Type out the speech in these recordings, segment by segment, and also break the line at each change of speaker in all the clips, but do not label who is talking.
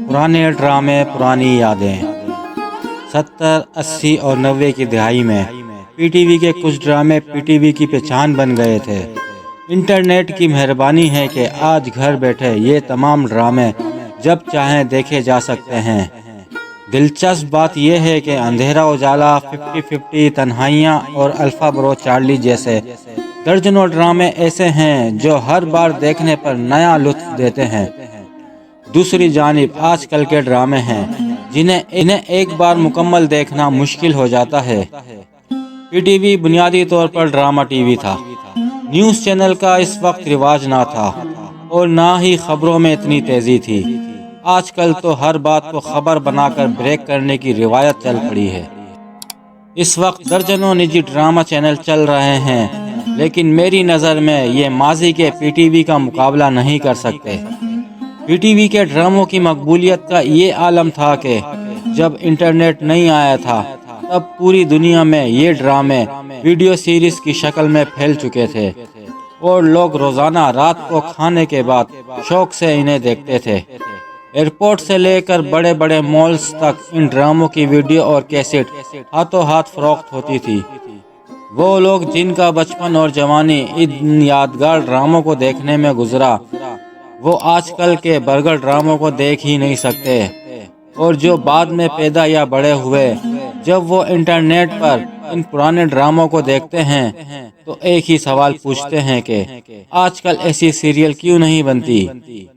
پرانے ڈرامے، پرانی یادیں۔ 70، 80 اور 90 کی دہائی میں پی ٹی وی کے کچھ ڈرامے پی ٹی وی کی پہچان بن گئے تھے۔ انٹرنیٹ کی مہربانی ہے کہ آج گھر بیٹھے یہ تمام ڈرامے جب چاہیں دیکھے جا سکتے ہیں۔ دلچسپ بات یہ ہے کہ اندھیرا اجالا، 50-50، تنہائیاں اور الفا برو چارلی جیسے درجنوں ڈرامے ایسے ہیں جو ہر بار دیکھنے پر نیا لطف دیتے ہیں۔ دوسری جانب آج کل کے ڈرامے ہیں انہیں ایک بار مکمل دیکھنا مشکل ہو جاتا ہے۔ پی ٹی وی بنیادی طور پر ڈرامہ ٹی وی تھا۔ نیوز چینل کا اس وقت رواج نہ تھا اور نہ ہی خبروں میں اتنی تیزی تھی۔ آج کل تو ہر بات کو خبر بنا کر بریک کرنے کی روایت چل پڑی ہے۔ اس وقت درجنوں نجی ڈرامہ چینل چل رہے ہیں، لیکن میری نظر میں یہ ماضی کے پی ٹی وی کا مقابلہ نہیں کر سکتے۔ پی ٹی وی کے ڈراموں کی مقبولیت کا یہ عالم تھا کہ جب انٹرنیٹ نہیں آیا تھا تب پوری دنیا میں یہ ڈرامے ویڈیو سیریز کی شکل میں پھیل چکے تھے اور لوگ روزانہ رات کو کھانے کے بعد شوق سے انہیں دیکھتے تھے۔ ایئرپورٹ سے لے کر بڑے بڑے مالز تک ان ڈراموں کی ویڈیو اور کیسٹ ہاتھوں ہاتھ فروخت ہوتی تھی۔ وہ لوگ جن کا بچپن اور جوانی ان یادگار ڈراموں کو دیکھنے میں گزرا، وہ آج کل کے برگر ڈراموں کو دیکھ ہی نہیں سکتے، اور جو بعد میں پیدا یا بڑے ہوئے، جب وہ انٹرنیٹ پر ان پرانے ڈراموں کو دیکھتے ہیں تو ایک ہی سوال پوچھتے ہیں کہ آج کل ایسی سیریل کیوں نہیں بنتی؟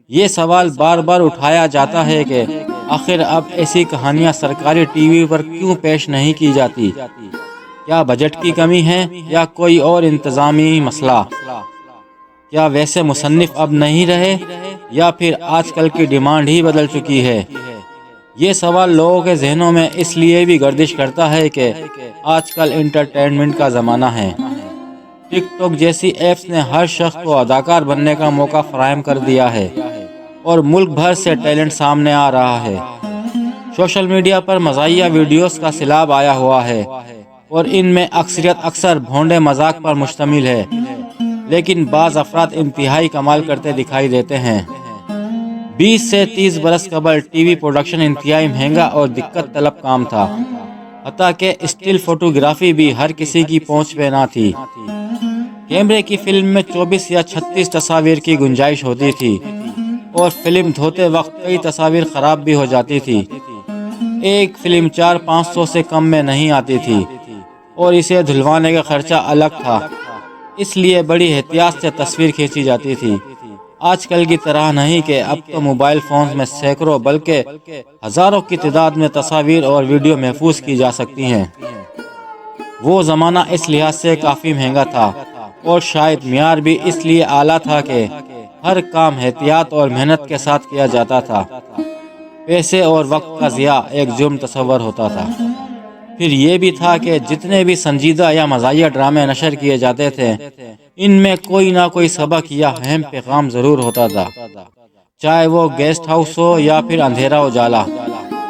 یہ سوال بار بار اٹھایا جاتا ہے کہ آخر اب ایسی کہانیاں سرکاری ٹی وی پر کیوں پیش نہیں کی جاتی؟ کیا بجٹ کی کمی ہے یا کوئی اور انتظامی مسئلہ؟ کیا ویسے مصنف اب نہیں رہے یا پھر آج کل کی ڈیمانڈ ہی بدل چکی ہے؟ یہ سوال لوگوں کے ذہنوں میں اس لیے بھی گردش کرتا ہے کہ آج کل انٹرٹینمنٹ کا زمانہ ہے۔ ٹک ٹاک جیسی ایپس نے ہر شخص کو اداکار بننے کا موقع فراہم کر دیا ہے اور ملک بھر سے ٹیلنٹ سامنے آ رہا ہے۔ سوشل میڈیا پر مزاحیہ ویڈیوز کا سیلاب آیا ہوا ہے اور ان میں اکثریت اکثر بھونڈے مذاق پر مشتمل ہے، لیکن بعض افراد انتہائی کمال کرتے دکھائی دیتے ہیں۔ 20 سے 30 برس قبل ٹی وی پروڈکشن انتہائی مہنگا اور دقت طلب کام تھا، حتیٰ کہ اسٹل فوٹوگرافی بھی ہر کسی کی پہنچ پہ نہ تھی۔ کیمرے کی فلم میں 24 یا 36 تصاویر کی گنجائش ہوتی تھی اور فلم دھوتے وقت کئی تصاویر خراب بھی ہو جاتی تھی۔ ایک فلم 400-500 سے کم میں نہیں آتی تھی اور اسے دھلوانے کا خرچہ الگ تھا، اس لیے بڑی احتیاط سے تصویر کھینچی جاتی تھی۔ آج کل کی طرح نہیں کہ اب تو موبائل فونز میں سینکڑوں بلکہ ہزاروں کی تعداد میں تصاویر اور ویڈیو محفوظ کی جا سکتی ہیں۔ وہ زمانہ اس لحاظ سے کافی مہنگا تھا اور شاید معیار بھی اس لیے اعلیٰ تھا کہ ہر کام احتیاط اور محنت کے ساتھ کیا جاتا تھا۔ پیسے اور وقت کا ضیاع ایک جرم تصور ہوتا تھا۔ پھر یہ بھی تھا کہ جتنے بھی سنجیدہ یا مزاحیہ ڈرامے نشر کیے جاتے تھے، ان میں کوئی نہ کوئی سبق یا اہم پیغام ضرور ہوتا تھا، چاہے وہ گیسٹ ہاؤس ہو یا پھر اندھیرا اجالا۔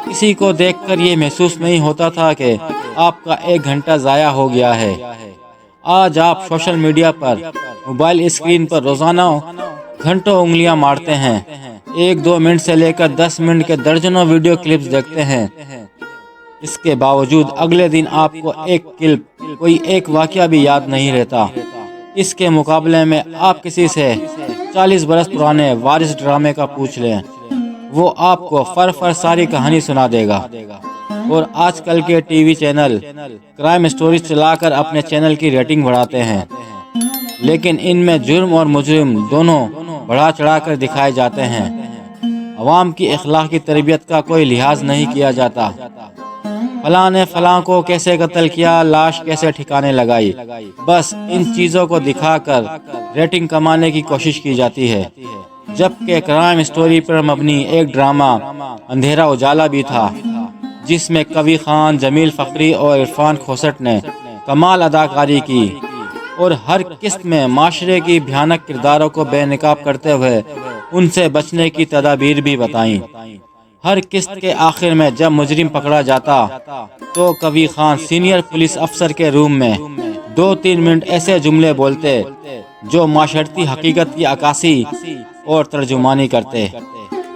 کسی کو دیکھ کر یہ محسوس نہیں ہوتا تھا کہ آپ کا 1 گھنٹہ ضائع ہو گیا ہے۔ آج آپ سوشل میڈیا پر، موبائل اسکرین پر روزانہ گھنٹوں انگلیاں مارتے ہیں، 1-2 منٹ سے لے کر 10 منٹ کے درجنوں ویڈیو کلپس دیکھتے ہیں۔ اس کے باوجود اگلے دن آپ کو ایک کلپ، کوئی ایک واقعہ بھی یاد نہیں رہتا۔ اس کے مقابلے میں آپ کسی سے 40 برس پرانے وارث ڈرامے کا پوچھ لیں، وہ آپ کو فر ساری کہانی سنا دے گا۔ اور آج کل کے T V channel crime stories چلا کر اپنے چینل کی ریٹنگ بڑھاتے ہیں، لیکن ان میں جرم اور مجرم دونوں بڑھا چڑھا کر دکھائے جاتے ہیں۔ عوام کی اخلاقی تربیت کا کوئی لحاظ نہیں کیا جاتا۔ فلاں نے فلاں کو کیسے قتل کیا، لاش کیسے ٹھکانے لگائی، بس ان چیزوں کو دکھا کر ریٹنگ کمانے کی کوشش کی جاتی ہے، جبکہ کرائم سٹوری پر مبنی ایک ڈرامہ اندھیرا اجالا بھی تھا، جس میں کوی خان، جمیل فخری اور عرفان کھوسٹ نے کمال اداکاری کی اور ہر قسط میں معاشرے کی بھیانک کرداروں کو بے نقاب کرتے ہوئے ان سے بچنے کی تدابیر بھی بتائیں۔ ہر قسط کے آخر میں جب مجرم پکڑا جاتا تو کوی خان سینئر پولیس افسر کے روم میں 2-3 منٹ ایسے جملے بولتے جو معاشرتی حقیقت کی عکاسی اور ترجمانی کرتے۔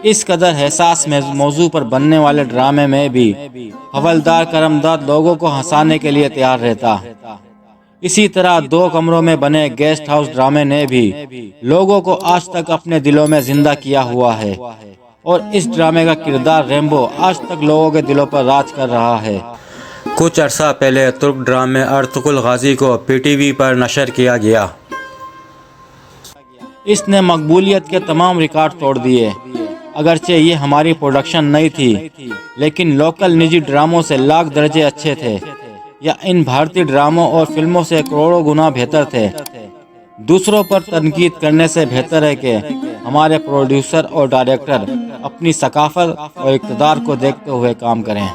اس قدر حساس موضوع پر بننے والے ڈرامے میں بھی حوالدار کرمداد لوگوں کو ہنسانے کے لیے تیار رہتا۔ اسی طرح 2 کمروں میں بنے گیسٹ ہاؤس ڈرامے نے بھی لوگوں کو آج تک اپنے دلوں میں زندہ کیا ہوا ہے، اور اس ڈرامے کا کردار ریمبو آج تک لوگوں کے دلوں پر راج کر رہا ہے۔ کچھ عرصہ پہلے ترک ڈرامے ارطغرل غازی کو پی ٹی وی پر نشر کیا گیا۔ اس نے مقبولیت کے تمام ریکارڈ توڑ دیے۔ اگرچہ یہ ہماری پروڈکشن نہیں تھی، لیکن لوکل نجی ڈراموں سے لاکھ درجے اچھے تھے، یا ان بھارتی ڈراموں اور فلموں سے کروڑوں گنا بہتر تھے۔ دوسروں پر تنقید کرنے سے بہتر ہے کہ ہمارے پروڈیوسر اور ڈائریکٹر اپنی ثقافت اور اقتدار کو دیکھتے ہوئے کام کریں۔